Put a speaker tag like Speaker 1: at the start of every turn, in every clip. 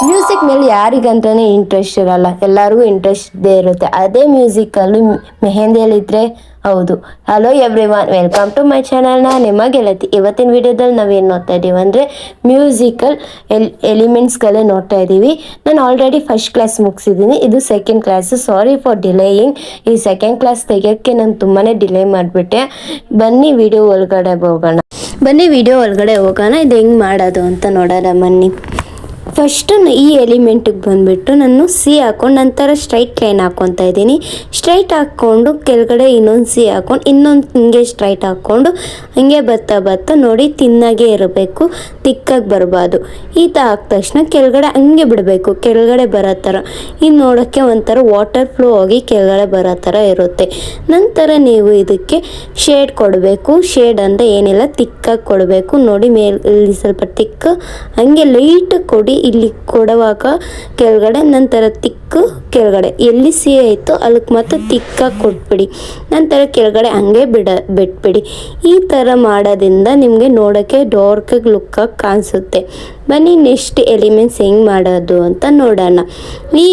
Speaker 1: Music ಮೇಲೆ ಯಾರಿಗಂತಾನೆ interest ಇರಲ್ಲ, ಎಲ್ಲರಿಗೂ ಇಂಟ್ರೆಸ್ಟ್ ಇದ್ದೇ ಇರುತ್ತೆ. ಅದೇ ಮ್ಯೂಸಿಕಲ್ಲಿ ಮೆಹಂದಿಯಲ್ಲಿದ್ದರೆ ಹೌದು. Hello everyone, welcome to my channel. ನಾನು ನಿಮ್ಮ ಗೆಳತಿ. ಇವತ್ತಿನ ವಿಡಿಯೋದಲ್ಲಿ ನಾವೇನು ನೋಡ್ತಾ ಇದ್ದೀವಿ ಅಂದರೆ ಮ್ಯೂಸಿಕಲ್ ಎಲಿಮೆಂಟ್ಸ್ಗಳೇ ನೋಡ್ತಾ ಇದ್ದೀವಿ. ನಾನು ಆಲ್ರೆಡಿ ಫಸ್ಟ್ ಕ್ಲಾಸ್ ಮುಗಿಸಿದ್ದೀನಿ, ಇದು second class. Sorry for delaying. ಈ ಸೆಕೆಂಡ್ ಕ್ಲಾಸ್ ತೆಗೆಯೋಕ್ಕೆ ನಾನು ತುಂಬಾ ಡಿಲೇ ಮಾಡಿಬಿಟ್ಟೆ. ಬನ್ನಿ ವಿಡಿಯೋ ಒಳಗಡೆ ಹೋಗೋಣ. ಇದು ಹೆಂಗೆ ಮಾಡೋದು ಅಂತ ನೋಡೋಣ ಬನ್ನಿ. ಫಸ್ಟು ಈ ಎಲಿಮೆಂಟಿಗೆ ಬಂದುಬಿಟ್ಟು ನಾನು ಸಿ ಹಾಕ್ಕೊಂಡು ನಂತರ ಸ್ಟ್ರೈಟ್ ಲೈನ್ ಹಾಕ್ಕೊತಾ ಇದ್ದೀನಿ. ಸ್ಟ್ರೈಟ್ ಹಾಕ್ಕೊಂಡು ಕೆಳಗಡೆ ಇನ್ನೊಂದು ಸಿ ಹಾಕ್ಕೊಂಡು ಇನ್ನೊಂದು ಹಿಂಗೆ ಸ್ಟ್ರೈಟ್ ಹಾಕ್ಕೊಂಡು ಹಿಂಗೆ ಬರ್ತಾ ನೋಡಿ ತಿನ್ನಾಗೆ ಇರಬೇಕು, ತಿಕ್ಕಾಗಿ ಬರಬಾರ್ದು. ಈತ ಹಾಕಿದ ತಕ್ಷಣ ಕೆಳಗಡೆ ಹಂಗೆ ಬಿಡಬೇಕು, ಕೆಳಗಡೆ ಬರೋ ಥರ. ಇದು ನೋಡೋಕ್ಕೆ ಒಂಥರ ವಾಟರ್ ಫ್ಲೋ ಆಗಿ ಕೆಳಗಡೆ ಬರೋ ಥರ ಇರುತ್ತೆ. ನಂತರ ನೀವು ಇದಕ್ಕೆ ಶೇಡ್ ಕೊಡಬೇಕು. ಶೇಡ್ ಅಂದರೆ ಏನಿಲ್ಲ, ತಿಕ್ಕಾಗಿ ಕೊಡಬೇಕು. ನೋಡಿ ಇಲ್ಲಿ ಸ್ವಲ್ಪ ತಿಕ್ಕು ಹಂಗೆ ಲೈಟ್ ಕೊಡಿ. ಇಲ್ಲಿ ಕೊಡುವಾಗ ಕೆಳಗಡೆ ನಂತರ ತಿಕ್ಕು ಕೆಳಗಡೆ ಎಲ್ಲಿ ಸಿ ಆಯಿತು ಅಲ್ಲಿಗೆ ಮತ್ತೆ ತಿಕ್ಕಾಗಿ ಕೊಟ್ಬಿಡಿ. ನಂತರ ಕೆಳಗಡೆ ಹಂಗೆ ಬಿಟ್ಬಿಡಿ. ಈ ಥರ ಮಾಡೋದ್ರಿಂದ ನಿಮಗೆ ನೋಡೋಕ್ಕೆ ಡಾರ್ಕಾಗಿ ಲುಕ್ಕಾಗಿ ಕಾಣಿಸುತ್ತೆ. ಬನ್ನಿ ನೆಕ್ಸ್ಟ್ ಎಲಿಮೆಂಟ್ಸ್ ಹೆಂಗೆ ಮಾಡೋದು ಅಂತ ನೋಡೋಣ. ಈ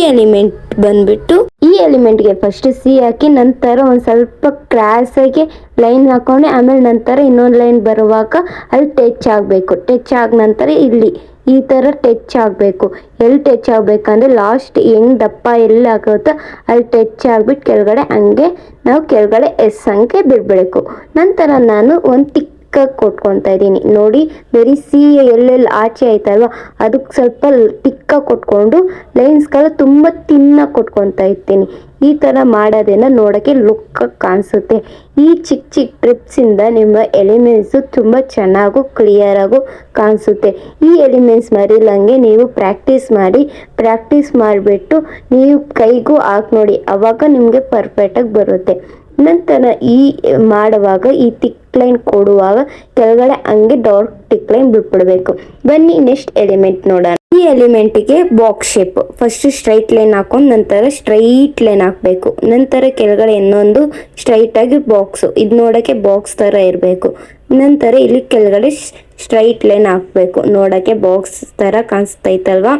Speaker 1: ಎಲಿಮೆಂಟ್ಗೆ ಫಸ್ಟ್ ಸಿ ಹಾಕಿ ನಂತರ ಒಂದು ಸ್ವಲ್ಪ ಕ್ರಾಸಾಗಿ ಲೈನ್ ಹಾಕ್ಕೊಂಡು ಆಮೇಲೆ ನಂತರ ಇನ್ನೊಂದು ಲೈನ್ ಬರುವಾಗ ಅಲ್ಲಿ ಟಚ್ ಆಗಬೇಕು. ಟಚ್ ಆದ ನಂತರ ಇಲ್ಲಿ ಈ ಥರ ಟಚ್ ಆಗಬೇಕು. ಎಲ್ಲಿ ಟಚ್ ಆಗಬೇಕಂದ್ರೆ ಲಾಸ್ಟ್ ಹೆಂಗೆ ದಪ್ಪ ಎಲ್ಲಿ ಆಗುತ್ತೋ ಅಲ್ಲಿ ಟಚ್ ಆಗಿಬಿಟ್ಟು ಕೆಳಗಡೆ ಹಂಗೆ ನಾವು ಕೆಳಗಡೆ ಎಸ್ ಅಂಕೆ ಬಿಡಬೇಕು. ನಂತರ ನಾನು ಒಂದು ತಿಕ್ಕಾಗಿ ಕೊಟ್ಕೊತಾ ಇದ್ದೀನಿ. ನೋಡಿ ಬರೀ ಸಿ ಎಲ್ಲೆಲ್ಲಿ ಆಚೆ ಆಯ್ತಲ್ವ ಅದಕ್ಕೆ ಸ್ವಲ್ಪ ತಿಕ್ಕಾಗಿ ಕೊಟ್ಕೊಂಡು ಲೈನ್ಸ್ಗೆಲ್ಲ ತುಂಬ ತಿನ್ನಾಗಿ ಕೊಟ್ಕೊತಾ ಇರ್ತೀನಿ. ಈ ಥರ ಮಾಡೋದ್ರಿಂದ ನೋಡೋಕ್ಕೆ ಲುಕ್ಕಾಗಿ ಕಾಣಿಸುತ್ತೆ. ಈ ಚಿಕ್ಕ ಟ್ರಿಪ್ಸಿಂದ ನಿಮ್ಮ ಎಲಿಮೆಂಟ್ಸು ತುಂಬ ಚೆನ್ನಾಗೂ ಕ್ಲಿಯರಾಗೂ ಕಾಣಿಸುತ್ತೆ. ಈ ಎಲಿಮೆಂಟ್ಸ್ ಮರಿಲಂಗೆ ನೀವು ಪ್ರಾಕ್ಟೀಸ್ ಮಾಡಿಬಿಟ್ಟು ನೀವು ಕೈಗೂ ಹಾಕಿ ನೋಡಿ, ಆವಾಗ ನಿಮಗೆ ಪರ್ಫೆಕ್ಟಾಗಿ ಬರುತ್ತೆ. ನಂತರ ಈ ಮಾಡುವಾಗ ಈ ತಿಕ್ ಲೈನ್ ಕೊಡುವಾಗ ಕೆಳಗಡೆ ಹಂಗೆ ಡಾರ್ಕ್ ಟಿಕ್ ಲೈನ್ ಬಿಟ್ಬಿಡ್ಬೇಕು. ಬನ್ನಿ ನೆಕ್ಸ್ಟ್ ಎಲಿಮೆಂಟ್ ನೋಡೋಣ. ಈ ಎಲಿಮೆಂಟಿಗೆ box shape. First straight line ಹಾಕೊಂಡು ನಂತರ ಸ್ಟ್ರೈಟ್ ಲೈನ್ ಹಾಕಬೇಕು. ನಂತರ ಕೆಳಗಡೆ ಇನ್ನೊಂದು ಸ್ಟ್ರೈಟ್ ಆಗಿ ಬಾಕ್ಸು, ಇದು ನೋಡೋಕ್ಕೆ ಬಾಕ್ಸ್ ಥರ ಇರಬೇಕು. ನಂತರ ಇಲ್ಲಿ ಕೆಳಗಡೆ ಸ್ಟ್ರೈಟ್ ಲೈನ್ ಹಾಕಬೇಕು. ನೋಡೋಕ್ಕೆ ಬಾಕ್ಸ್ ಥರ ಕಾಣಿಸ್ತೈತಲ್ವಾ,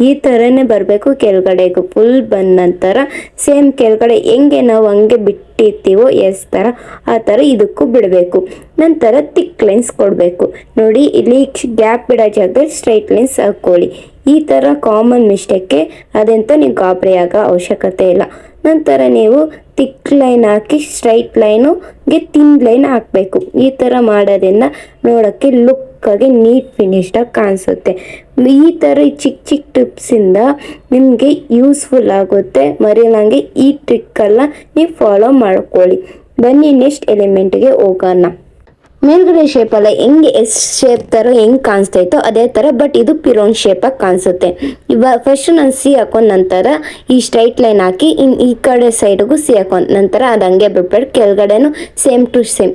Speaker 1: ಈ ಥರನೇ ಬರಬೇಕು. ಕೆಳಗಡೆಗೂ ಫುಲ್ ಬಂದ ನಂತರ ಸೇಮ್ ಕೆಳಗಡೆ ಹೆಂಗೆ ನಾವು ಹಂಗೆ ಬಿಟ್ಟಿರ್ತೀವೋ ಎಸ್ ಥರ ಆ ಥರ ಇದಕ್ಕೂ ಬಿಡಬೇಕು. ನಂತರ ತಿಕ್ ಲೈನ್ಸ್ ಕೊಡಬೇಕು. ನೋಡಿ ಇಲ್ಲಿ ಗ್ಯಾಪ್ ಬಿಡೋ ಜಾಗದಲ್ಲಿ ಸ್ಟ್ರೈಟ್ ಲೈನ್ಸ್ ಹಾಕ್ಕೊಳ್ಳಿ. ಈ ಥರ ಕಾಮನ್ ಮಿಸ್ಟೇಕ್ಗೆ ಅದಂತ ನೀವು ಗಾಬರಿ ಆಗೋ ಅವಶ್ಯಕತೆ ಇಲ್ಲ. ನಂತರ ನೀವು ತಿಕ್ ಲೈನ್ ಹಾಕಿ ಸ್ಟ್ರೈಟ್ ಲೈನುಗೆ ತಿನ್ ಲೈನ್ ಹಾಕಬೇಕು. ಈ ಥರ ಮಾಡೋದ್ರಿಂದ ನೋಡೋಕ್ಕೆ ಲುಕ್ಕಾಗಿ ನೀಟ್ ಫಿನಿಶ್ಡಾಗಿ ಕಾಣಿಸುತ್ತೆ. ಈ ಥರ ಚಿಕ್ಕ ಟಿಪ್ಸಿಂದ ನಿಮಗೆ ಯೂಸ್ಫುಲ್ ಆಗುತ್ತೆ. ಮರೆಯಲಾಗೆ ಈ ಟ್ರಿಕ್ಕೆಲ್ಲ ನೀವು ಫಾಲೋ ಮಾಡ್ಕೊಳ್ಳಿ. ಬನ್ನಿ ನೆಕ್ಸ್ಟ್ ಎಲಿಮೆಂಟ್ಗೆ ಹೋಗೋಣ. ಮೇಲ್ಗಡೆ ಶೇಪಲ್ಲ ಹೆಂಗೆ ಎಸ್ ಶೇಪ್ ಥರ ಹೆಂಗೆ ಕಾಣಿಸ್ತೈತೋ ಅದೇ ಥರ, ಬಟ್ ಇದು ಪಿರೋನ್ ಶೇಪಾಗಿ ಕಾಣಿಸುತ್ತೆ. ಫಸ್ಟ್ ನಾನು ಸಿ ಹಾಕೊಂಡು ನಂತರ ಈ ಸ್ಟ್ರೈಟ್ ಲೈನ್ ಹಾಕಿ ಈ ಕಡೆ ಸೈಡಿಗೂ ಸಿ ಹಾಕೊಂಡು ನಂತರ ಅದು ಹಂಗೆ ಬಿಟ್ಬಿಟ್ಟು ಕೆಳಗಡೆನು ಸೇಮ್ ಟು ಸೇಮ್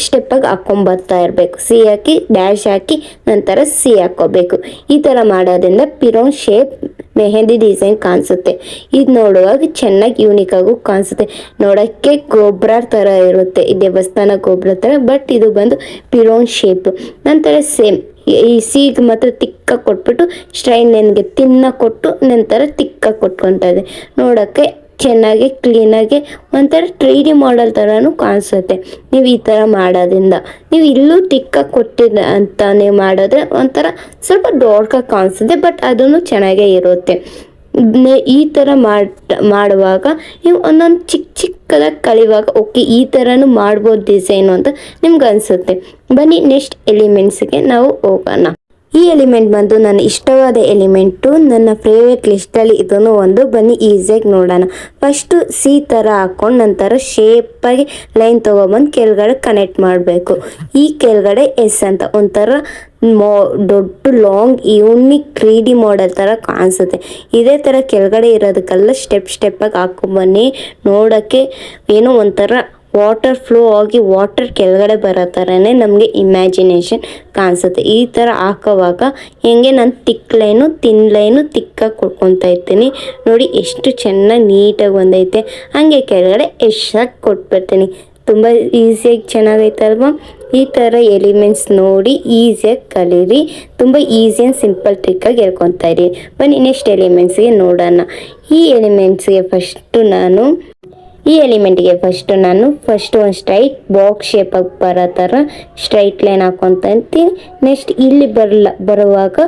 Speaker 1: ಸ್ಟೆಪ್ಪಾಗಿ ಹಾಕ್ಕೊಂಬರ್ತಾ ಇರಬೇಕು. ಸಿ ಹಾಕಿ ಡ್ಯಾಶ್ ಹಾಕಿ ನಂತರ ಸಿ ಹಾಕ್ಕೋಬೇಕು. ಈ ಥರ ಮಾಡೋದ್ರಿಂದ ಪಿರೋನ್ ಶೇಪ್ ಮೆಹಂದಿ ಡಿಸೈನ್ ಕಾಣಿಸುತ್ತೆ. ಇದು ನೋಡುವಾಗ ಚೆನ್ನಾಗಿ ಯೂನಿಕ್ ಆಗು ಕಾಣಿಸುತ್ತೆ. ನೋಡೋಕ್ಕೆ ಗೊಬ್ಬರ ಥರ ಇರುತ್ತೆ, ಈ ದೇವಸ್ಥಾನ ಗೊಬ್ಬರ ಥರ, ಬಟ್ ಇದು ಬಂದು ಪಿರೋನ್ ಶೇಪ್. ನಂತರ ಸೇಮ್ ಈ ಸಿಗೆ ಮಾತ್ರ ತಿಕ್ಕಾಗಿ ಕೊಟ್ಬಿಟ್ಟು ಸ್ಟ್ರೈಟ್ ಲೈನ್ಗೆ ತಿನ್ನ ಕೊಟ್ಟು ನಂತರ ತಿಕ್ಕಾಗಿ ಕೊಟ್ಕೊತಾ ಇದೆ. ನೋಡೋಕ್ಕೆ ಚೆನ್ನಾಗಿ ಕ್ಲೀನಾಗಿ ಒಂಥರ 3D ಮಾಡೆಲ್ ಥರನೂ ಕಾಣಿಸುತ್ತೆ. ನೀವು ಈ ಥರ ಮಾಡೋದ್ರಿಂದ ನೀವು ಇಲ್ಲೂ ತಿಕ್ಕಾಗಿ ಕೊಟ್ಟಿದ್ದ ಅಂತ ನೀವು ಮಾಡಿದ್ರೆ ಒಂಥರ ಸ್ವಲ್ಪ ಡಾರ್ಕಾಗಿ ಕಾಣಿಸುತ್ತೆ, ಬಟ್ ಅದನ್ನು ಚೆನ್ನಾಗೇ ಇರುತ್ತೆ. ಈ ಥರ ಮಾಡುವಾಗ ನೀವು ಒಂದೊಂದು ಚಿಕ್ಕದಾಗಿ ಕಲಿಯುವಾಗ ಓಕೆ ಈ ಥರನೂ ಮಾಡ್ಬೋದು ಡಿಸೈನು ಅಂತ ನಿಮ್ಗೆ ಅನಿಸುತ್ತೆ. ಬನ್ನಿ ನೆಕ್ಸ್ಟ್ ಎಲಿಮೆಂಟ್ಸ್ಗೆ ನಾವು ಹೋಗೋಣ. ಈ ಎಲಿಮೆಂಟ್ ಬಂದು ನನ್ನ ಇಷ್ಟವಾದ ಎಲಿಮೆಂಟು, ನನ್ನ ಫೇವ್ರೇಟ್ ಲಿಸ್ಟಲ್ಲಿ ಇದನ್ನು ಒಂದು. ಬನ್ನಿ ಈಸಿಯಾಗಿ ನೋಡೋಣ. ಫಸ್ಟು ಸಿ ಥರ ಹಾಕ್ಕೊಂಡು ನಂತರ ಶೇಪಾಗಿ ಲೈನ್ ತೊಗೊಬಂದು ಕೆಳಗಡೆ ಕನೆಕ್ಟ್ ಮಾಡಬೇಕು. ಈ ಕೆಳಗಡೆ ಎಸ್ ಅಂತ ಒಂಥರ ದೊಡ್ಡ ಲಾಂಗ್ ಯೂನಿಕ್ 3D ಮಾಡೆಲ್ ಥರ ಕಾಣಿಸುತ್ತೆ. ಇದೇ ಥರ ಕೆಳಗಡೆ ಇರೋದಕ್ಕೆಲ್ಲ ಸ್ಟೆಪ್ಪಾಗಿ ಹಾಕ್ಕೊಂಬನ್ನಿ. ನೋಡೋಕ್ಕೆ ಏನೋ ಒಂಥರ ವಾಟರ್ ಫ್ಲೋ ಆಗಿ ವಾಟರ್ ಕೆಳಗಡೆ ಬರೋ ಥರನೇ ನಮಗೆ ಇಮ್ಯಾಜಿನೇಷನ್ ಕಾಣಿಸುತ್ತೆ. ಈ ಥರ ಹಾಕೋವಾಗ ಹೆಂಗೆ ನಾನು ತಿಕ್ ಲೈನು ತಿನ್ ಲೈನು ತಿಕ್ಕಾಗಿ ಕೊಟ್ಕೊತಾ ಇರ್ತೀನಿ. ನೋಡಿ ಎಷ್ಟು ಚೆನ್ನಾಗಿ ನೀಟಾಗಿ ಬಂದೈತೆ. ಹಾಗೆ ಕೆಳಗಡೆ ಎಷ್ಟಾಗಿ ಕೊಟ್ಬಿಡ್ತೀನಿ. ತುಂಬ ಈಸಿಯಾಗಿ ಚೆನ್ನಾಗೈತಲ್ವ. ಈ ಥರ ಎಲಿಮೆಂಟ್ಸ್ ನೋಡಿ ಈಸಿಯಾಗಿ ಕಲೀರಿ. ತುಂಬ ಈಸಿ ಆ್ಯಂಡ್ ಸಿಂಪಲ್ ಟ್ರಿಕ್ಕಾಗಿ ಹೇಳ್ಕೊತಾ ಇರಿ. ಬನ್ನಿ ನೆಕ್ಸ್ಟ್ ಎಲಿಮೆಂಟ್ಸ್ಗೆ ನೋಡೋಣ. ಈ ಎಲಿಮೆಂಟ್ಸ್ಗೆ ಫಸ್ಟು ನಾನು ಒಂದು ಸ್ಟ್ರೈಟ್ ಬಾಕ್ಸ್ ಶೇಪಾಗಿ ಬರೋ ಥರ ಸ್ಟ್ರೈಟ್ ಲೈನ್ ಹಾಕ್ಕೊತಾ ಇರ್ತೀನಿ. ನೆಕ್ಸ್ಟ್ ಇಲ್ಲಿ ಬರುವಾಗ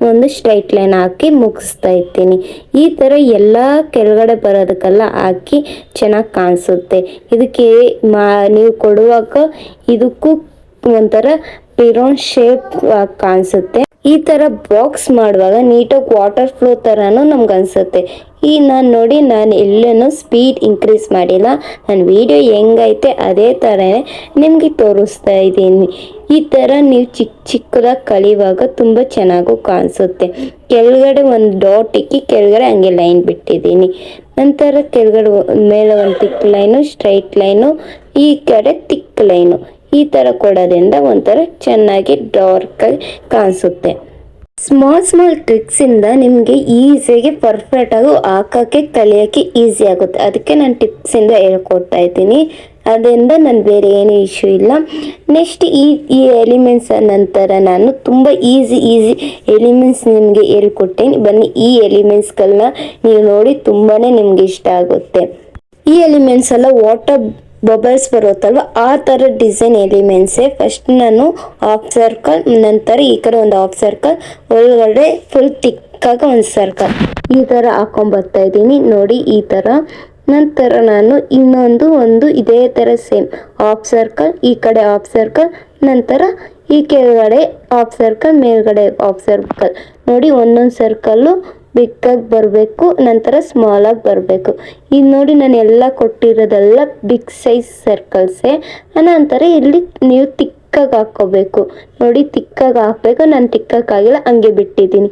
Speaker 1: ಒಂದು ಸ್ಟ್ರೈಟ್ ಲೈನ್ ಹಾಕಿ ಮುಗಿಸ್ತಾ ಇರ್ತೀನಿ. ಈ ಥರ ಎಲ್ಲ ಕೆಳಗಡೆ ಬರೋದಕ್ಕೆಲ್ಲ ಹಾಕಿ ಚೆನ್ನಾಗಿ ಕಾಣಿಸುತ್ತೆ. ಇದಕ್ಕೆ ನೀವು ಕೊಡುವಾಗ ಇದಕ್ಕೂ ಒಂಥರ ಪಿರೋನ್ ಶೇಪ್ ಕಾಣಿಸುತ್ತೆ. ಈ ಥರ ಬಾಕ್ಸ್ ಮಾಡುವಾಗ ನೀಟಾಗಿ ವಾಟರ್ ಫ್ಲೋ ಥರನೂ ನಮ್ಗೆ ಅನಿಸುತ್ತೆ. ನಾನು ಎಲ್ಲನೂ ಸ್ಪೀಡ್ ಇನ್ಕ್ರೀಸ್ ಮಾಡಿಲ್ಲ. ನನ್ನ ವಿಡಿಯೋ ಹೆಂಗೈತೆ ಅದೇ ಥರನೇ ನಿಮಗೆ ತೋರಿಸ್ತಾ ಇದ್ದೀನಿ. ಈ ಥರ ನೀವು ಚಿಕ್ಕದಾಗಿ ಕಲಿಯುವಾಗ ತುಂಬ ಚೆನ್ನಾಗೂ ಕಾಣಿಸುತ್ತೆ. ಕೆಳಗಡೆ ಒಂದು ಡಾಟ್ ಇಕ್ಕಿ ಕೆಳಗಡೆ ಹಂಗೆ ಲೈನ್ ಬಿಟ್ಟಿದ್ದೀನಿ. ನಂತರ ಕೆಳಗಡೆ ಮೇಲೆ ಒಂದು ತಿಕ್ ಲೈನು, ಸ್ಟ್ರೈಟ್ ಲೈನು, ಈ ಕಡೆ ತಿಕ್ ಲೈನು. ಈ ಥರ ಕೊಡೋದ್ರಿಂದ ಒಂಥರ ಚೆನ್ನಾಗಿ ಡಾರ್ಕಾಗಿ ಕಾಣಿಸುತ್ತೆ. ಸ್ಮಾಲ್ ಟ್ರಿಕ್ಸಿಂದ ನಿಮಗೆ ಈಸಿಯಾಗಿ ಪರ್ಫೆಕ್ಟಾಗಿ ಹಾಕೋಕ್ಕೆ ಕಲಿಯೋಕ್ಕೆ ಈಸಿ ಆಗುತ್ತೆ. ಅದಕ್ಕೆ ನಾನು ಟಿಪ್ಸಿಂದ ಹೇಳ್ಕೊಡ್ತಾ ಇದ್ದೀನಿ. ಅದರಿಂದ ನಾನು ಬೇರೆ ಏನೂ ಇಶ್ಯೂ ಇಲ್ಲ. ನೆಕ್ಸ್ಟ್ ಈ ಎಲಿಮೆಂಟ್ಸ್ ನಂತರ ನಾನು ತುಂಬ ಈಸಿ ಎಲಿಮೆಂಟ್ಸ್ ನಿಮಗೆ ಹೇಳ್ಕೊಟ್ಟೇನೆ. ಬನ್ನಿ ಈ ಎಲಿಮೆಂಟ್ಸ್ಗಳನ್ನ ನೀವು ನೋಡಿ ತುಂಬಾ ನಿಮ್ಗೆ ಇಷ್ಟ ಆಗುತ್ತೆ. ಈ ಎಲಿಮೆಂಟ್ಸ್ ಎಲ್ಲ ವಾಟರ್ ಬಬಲ್ಸ್ ಬರುತ್ತಲ್ವ ಆ ಥರ ಡಿಸೈನ್ ಎಲಿಮೆಂಟ್ಸೇ. ಫಸ್ಟ್ ನಾನು ಹಾಫ್ ಸರ್ಕಲ್, ನಂತರ ಈ ಕಡೆ ಒಂದು ಹಾಫ್ ಸರ್ಕಲ್, ಒಳಗಡೆ ಫುಲ್ ತಿಕ್ಕಾಗ ಒಂದು ಸರ್ಕಲ್ ಈ ಥರ ಹಾಕೊಂಬರ್ತಾ ಇದ್ದೀನಿ ನೋಡಿ ಈ ಥರ. ನಂತರ ನಾನು ಒಂದು ಇದೇ ಥರ ಸೇಮ್ ಹಾಫ್ ಸರ್ಕಲ್, ಈ ಕಡೆ ಹಾಫ್ ಸರ್ಕಲ್, ನಂತರ ಈ ಕೆಳಗಡೆ ಹಾಫ್ ಸರ್ಕಲ್, ಮೇಲ್ಗಡೆ ಹಾಫ್ ಸರ್ಕಲ್ ನೋಡಿ. ಒಂದೊಂದು ಸರ್ಕಲ್ಲು ಬಿಗ್ಗಾಗಿ ಬರಬೇಕು, ನಂತರ ಸ್ಮಾಲಾಗಿ ಬರಬೇಕು. ಈಗ ನೋಡಿ ನಾನು ಎಲ್ಲ ಕೊಟ್ಟಿರೋದೆಲ್ಲ ಬಿಗ್ ಸೈಜ್ ಸರ್ಕಲ್ಸೇ. ನಂತರ ಇಲ್ಲಿ ನೀವು ತಿಕ್ಕಾಗಿ ಹಾಕ್ಕೋಬೇಕು ನೋಡಿ, ತಿಕ್ಕಾಗಿ ಹಾಕಬೇಕು. ನಾನು ತಿಕ್ಕಾಗಿಲ್ಲ ಹಂಗೆ ಬಿಟ್ಟಿದ್ದೀನಿ.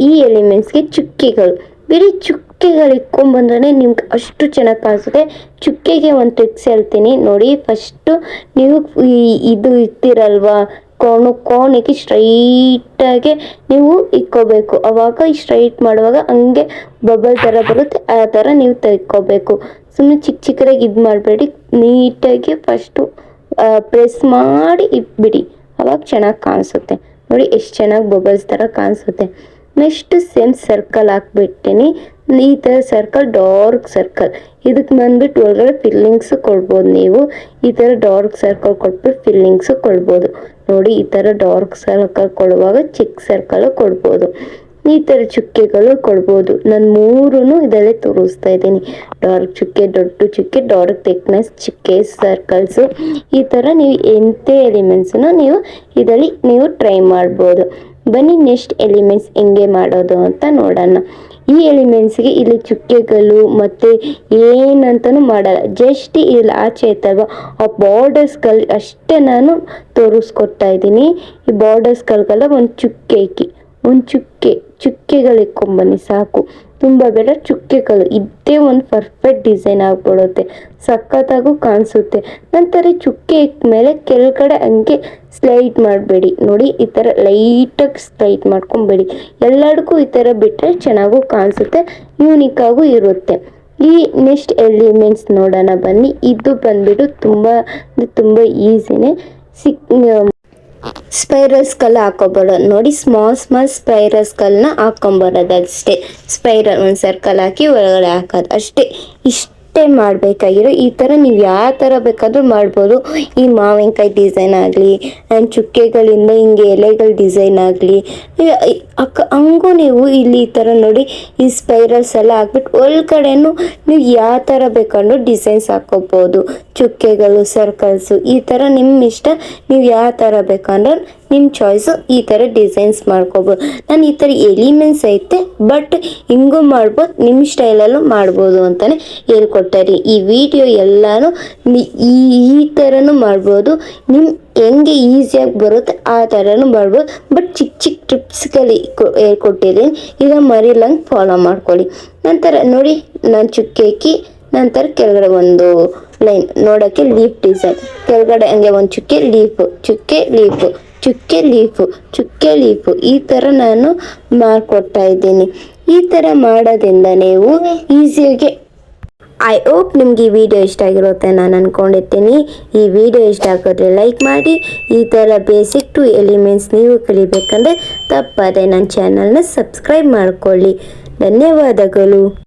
Speaker 1: ಈ ಎಲಿಮೆಂಟ್ಸ್ಗೆ ಚುಕ್ಕಿಗಳು, ಬರೀ ಚುಕ್ಕಿಗಳು ಇಟ್ಕೊಂಡ್ಬಂದ್ರೆ ನಿಮ್ಗೆ ಅಷ್ಟು ಚೆನ್ನಾಗಿ ಕಾಣಿಸುತ್ತೆ. ಚುಕ್ಕಿಗೆ ಒಂದು ಟ್ರಿಕ್ಸ್ ಹೇಳ್ತೀನಿ ನೋಡಿ. ಫಸ್ಟು ನೀವು ಇದು ಇರ್ತಿರಲ್ವಾ ಕೋಣಿಗೆ ಸ್ಟ್ರೈಟಾಗಿ ನೀವು ಇಕ್ಕೋಬೇಕು. ಅವಾಗ ಈ ಸ್ಟ್ರೈಟ್ ಮಾಡುವಾಗ ಹಂಗೆ ಬಬಲ್ ಥರ ಬರುತ್ತೆ, ಆ ಥರ ನೀವು ತೆಕ್ಕೋಬೇಕು. ಸುಮ್ಮನೆ ಚಿಕ್ಕದಾಗಿ ಇದು ಮಾಡಬೇಡಿ, ನೀಟಾಗಿ ಫಸ್ಟು ಪ್ರೆಸ್ ಮಾಡಿ ಇಟ್ಬಿಡಿ, ಅವಾಗ ಚೆನ್ನಾಗಿ ಕಾಣಿಸುತ್ತೆ ನೋಡಿ. ಎಷ್ಟು ಚೆನ್ನಾಗಿ ಬಬಲ್ಸ್ ಥರ ಕಾಣಿಸುತ್ತೆ. ನೆಕ್ಸ್ಟ್ ಸೇಮ್ ಸರ್ಕಲ್ ಹಾಕ್ಬಿಡ್ತೀನಿ. ಈ ಥರ ಸರ್ಕಲ್, ಡಾರ್ಕ್ ಸರ್ಕಲ್, ಇದಕ್ಕೆ ಬಂದ್ಬಿಟ್ಟು ಒಳಗಡೆ ಫಿಲ್ಲಿಂಗ್ಸು ಕೊಡ್ಬೋದು. ನೀವು ಈ ಥರ ಡಾರ್ಕ್ ಸರ್ಕಲ್ ಕೊಟ್ಬಿಟ್ಟು ಫಿಲ್ಲಿಂಗ್ಸು ಕೊಡ್ಬೋದು ನೋಡಿ. ಈ ಥರ ಡಾರ್ಕ್ ಸರ್ಕಲ್ ಕೊಡುವಾಗ ಚಿಕ್ಕ ಸರ್ಕಲ್ ಕೊಡ್ಬೋದು. ಈ ಥರ ಚುಕ್ಕೆಗಳು ಕೊಡ್ಬೋದು. ನಾನು ಮೂರೂ ಇದರಲ್ಲೇ ತೋರಿಸ್ತಾ ಇದ್ದೀನಿ. ಡಾರ್ಕ್ ಚುಕ್ಕೆ, ದೊಡ್ಡ ಚುಕ್ಕೆ, ಡಾರ್ಕ್ ಥಿಕ್ನೆಸ್ ಚುಕ್ಕೆ, ಸರ್ಕಲ್ಸು. ಈ ಥರ ನೀವು ಎಂಥ ಎಲಿಮೆಂಟ್ಸನ್ನು ಇದರಲ್ಲಿ ನೀವು ಟ್ರೈ ಮಾಡ್ಬೋದು. ಬನ್ನಿ ನೆಕ್ಸ್ಟ್ ಎಲಿಮೆಂಟ್ಸ್ ಹೆಂಗೆ ಮಾಡೋದು ಅಂತ ನೋಡೋಣ. ಈ ಎಲಿಮೆಂಟ್ಸ್ಗೆ ಇಲ್ಲಿ ಚುಕ್ಕೆಗಳು ಮತ್ತು ಏನಂತನೂ ಮಾಡಲ್ಲ, ಜಸ್ಟ್ ಇಲ್ಲಿ ಆಚೆ ಐತಲ್ವ ಆ ಬಾರ್ಡರ್ಸ್ಗಳು ಅಷ್ಟೇ ನಾನು ತೋರಿಸ್ಕೊಡ್ತಾ ಇದ್ದೀನಿ. ಈ ಬಾರ್ಡರ್ಸ್ಗಳಿಗೆಲ್ಲ ಒಂದು ಚುಕ್ಕೆ ಇಕ್ಕಿ, ಒಂದು ಚುಕ್ಕೆಗಳು ಇಕ್ಕೊಂಬನ್ನಿ ಸಾಕು. ತುಂಬ ಬೇಡ, ಚುಕ್ಕೆಗಳು ಇದ್ದೇ ಒಂದು ಪರ್ಫೆಕ್ಟ್ ಡಿಸೈನ್ ಆಗಿಬಿಡುತ್ತೆ, ಸಖತ್ತಾಗೂ ಕಾಣಿಸುತ್ತೆ. ನಂತರ ಚುಕ್ಕೆ ಇಕ್ಕ ಮೇಲೆ ಕೆಳಗಡೆ ಹಂಗೆ ಸ್ಲೈಡ್ ಮಾಡಬೇಡಿ ನೋಡಿ. ಈ ಥರ ಲೈಟಾಗಿ ಸ್ಲೈಡ್ ಮಾಡ್ಕೊಂಬೇಡಿ. ಎಲ್ಲದಕ್ಕೂ ಈ ಥರ ಬಿಟ್ಟರೆ ಚೆನ್ನಾಗೂ ಕಾಣಿಸುತ್ತೆ, ಯೂನಿಕ್ಕಾಗೂ ಇರುತ್ತೆ. ಈ ನೆಕ್ಸ್ಟ್ ಎಲಿಮೆಂಟ್ಸ್ ನೋಡೋಣ ಬನ್ನಿ. ಇದು ಬಂದ್ಬಿಟ್ಟು ತುಂಬ ಈಸಿನೇ. ಸ್ಪೈರಲ್ಸ್ಗೆಲ್ಲ ಹಾಕೊಬರೋದು ನೋಡಿ. ಸ್ಮಾಲ್ ಸ್ಪೈರಲ್ಸ್ಗಳನ್ನ ಹಾಕೊಂಬರೋದಷ್ಟೇ. ಸ್ಪೈರಲ್ ಒಂದು ಸರ್ಕಲ್ ಹಾಕಿ ಒಳಗಡೆ ಹಾಕೋದು ಅಷ್ಟೇ. ಇಷ್ಟೇ ಮಾಡಬೇಕಾಗಿರೋ. ಈ ಥರ ನೀವು ಯಾವ ಥರ ಬೇಕಾದರೂ ಮಾಡ್ಬೋದು. ಈ ಮಾವಿನಕಾಯಿ ಡಿಸೈನ್ ಆಗಲಿ, ಚುಕ್ಕೆಗಳಿಂದ ಹಿಂಗೆ ಎಲೆಗಳ ಡಿಸೈನ್ ಆಗಲಿ, ಹಂಗೂ ನೀವು ಇಲ್ಲಿ ಈ ಥರ ನೋಡಿ ಈ ಸ್ಪೈರಲ್ಸ್ ಎಲ್ಲ ಹಾಕ್ಬಿಟ್ಟು ಒಳಗಡೆನೂ ನೀವು ಯಾವ ಥರ ಬೇಕಂದ್ರೂ ಡಿಸೈನ್ಸ್ ಹಾಕೋಬೋದು. ಚುಕ್ಕೆಗಳು, ಸರ್ಕಲ್ಸು, ಈ ಥರ ನಿಮ್ಮ ಇಷ್ಟ. ನೀವು ಯಾವ ಥರ ಬೇಕಂದ್ರೆ ನಿಮ್ಮ ಚಾಯ್ಸು ಈ ಥರ ಡಿಸೈನ್ಸ್ ಮಾಡ್ಕೋಬೋದು. ನಾನು ಈ ಥರ ಎಲಿಮೆಂಟ್ಸ್ ಐತೆ, ಬಟ್ ಹಿಂಗೂ ಮಾಡ್ಬೋದು, ನಿಮ್ಮ ಸ್ಟೈಲಲ್ಲೂ ಮಾಡ್ಬೋದು ಅಂತಲೇ ಹೇಳ್ಕೊಡ್ತಾರೆ. ಈ ವಿಡಿಯೋ ಎಲ್ಲನೂ ಈ ಥರನೂ ಮಾಡ್ಬೋದು. ನಿಮ್ಮ ಹೆಂಗೆ ಈಸಿಯಾಗಿ ಬರುತ್ತೆ ಆ ಥರನೂ ಮಾಡ್ಬೋದು. ಬಟ್ ಚಿಕ್ಕ ಟ್ರಿಪ್ಸ್ಗಳು ಹೇಳ್ಕೊಟ್ಟಿದ್ದೀನಿ, ಇದನ್ನು ಮರಿಲಂಗೆ ಫಾಲೋ ಮಾಡ್ಕೊಳ್ಳಿ. ನಂತರ ನೋಡಿ ನಾನು ಚುಕ್ಕೆ ಹಾಕಿ ನಂತರ ಕೆಳಗಡೆ ಒಂದು ಲೈನ್ ನೋಡೋಕ್ಕೆ ಲೀಫ್ ಡಿಸೈನ್, ಕೆಳಗಡೆ ಹಂಗೆ ಒಂದು ಚುಕ್ಕೆ ಲೀಫು, ಚುಕ್ಕೆ ಲೀಫು, ಚುಕ್ಕೆ ಲೀಫು, ಚುಕ್ಕೆ ಲೀಫು, ಈ ಥರ ನಾನು ಮಾಡಿಕೊಡ್ತಾ ಇದ್ದೀನಿ. ಈ ಥರ ಮಾಡೋದ್ರಿಂದ ನೀವು ಈಸಿಯಾಗಿ ಐ ಹೋಪ್ ನಿಮ್ಗೆ ಈ ವಿಡಿಯೋ ಇಷ್ಟ ಆಗಿರುತ್ತೆ ನಾನು ಅಂದ್ಕೊಂಡಿರ್ತೀನಿ. ಈ ವಿಡಿಯೋ ಇಷ್ಟ ಆಗಿದ್ರೆ ಲೈಕ್ ಮಾಡಿ. ಈ ಥರ ಬೇಸಿಕ್ ಟು ಎಲಿಮೆಂಟ್ಸ್ ನೀವು ಕಲಿಬೇಕಂದ್ರೆ ತಪ್ಪದೆ ನನ್ನ ಚಾನಲ್ನ ಸಬ್ಸ್ಕ್ರೈಬ್ ಮಾಡ್ಕೊಳ್ಳಿ. ಧನ್ಯವಾದಗಳು.